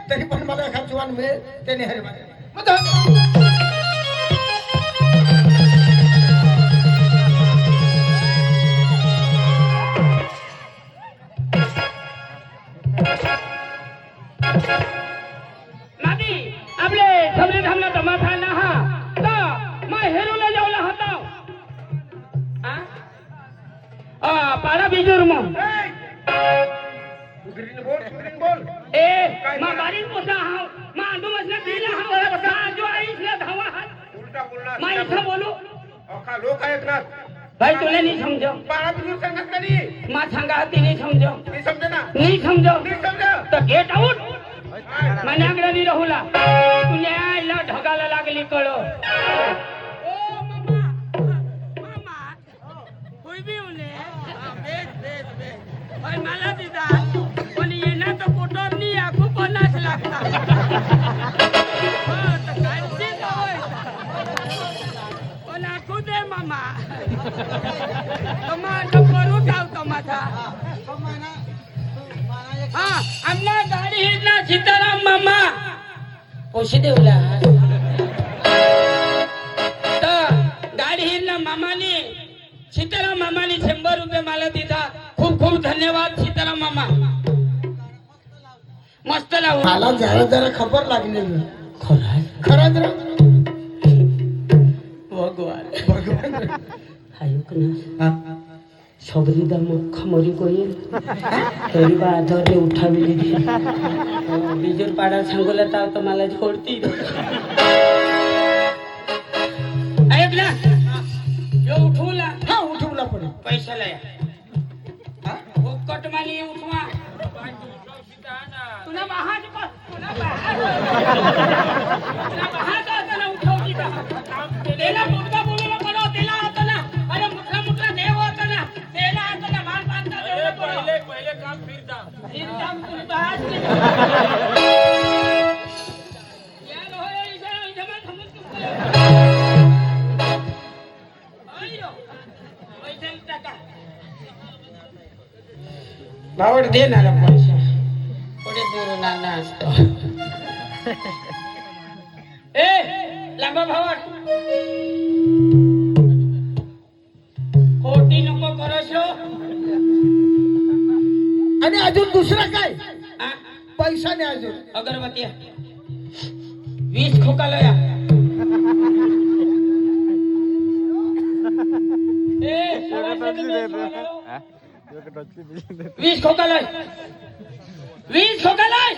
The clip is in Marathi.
तरी पण मला खाचवान मिळेल त्याने हरे मारे आपले समजे थांबला तमाशा ना हा तर मग हेरूला जाऊला होता पाडा बिजूर मग ए मा बारीक पोसा हाव मा अंडू मसला दिला हाव बसा जो आईसला धावा हात उलटा बोलणार मा इथं बोलू अखा लोक आहेत ना भाई तुला नहीं समझो पाड़ा बिजूर संगत करी मा सांगा ती नहीं समझो नहीं समझे ना नहीं समझो तो गेट आउट मैंने आगड़ा नहीं रहूला तुझे आईला ढगाला लागली कळो ओ मामा मामा कोई भी उन्हें बेस भाई मला दीदा पण ये ना तो पोटर नहीं आखो पन्नास लागता हां तो कांची होय पण आखो दे मामा टमाटो करू जाव टमाटा हाँ हमने गाड़ी हिरना सीताराम मामा पैसे देवला तो गाड़ी हिरना मामानी सीताराम मामानी 100 रुपये मला दिला खूप खूप धन्यवाद सीताराम मामा मस्त लावू मला जरा जरा खबर लागलेली खरं जरा भगवान हायुक ना सबरी दाम खमरी कोई तेरी आधरे उठावी बिजूर पाडा सांगोला ताव तो मला छोडती ऐक ना यो उठवला हा उठवला पण पैसा लया कट माली उठवा तुला बाहा तुला बाहा उठवती का त्याला मुद्दा बोलू नको त्याला आता ना अरे मुठला मुठला देव होता ना त्याला आता ना माल बांधता पहिले काम फिरता तुला बाहा यार होय इथे मग समज अयो पैसे टाका भावड दे ना पैसा पुढे दूर नाना असतो ए लांबा भावड खोटी नको करशो आणि अजून दुसरं काय पैसा नाही अजून अगरबत्ती 20 खोकालया ए 20 खोकालय 20 खोकालय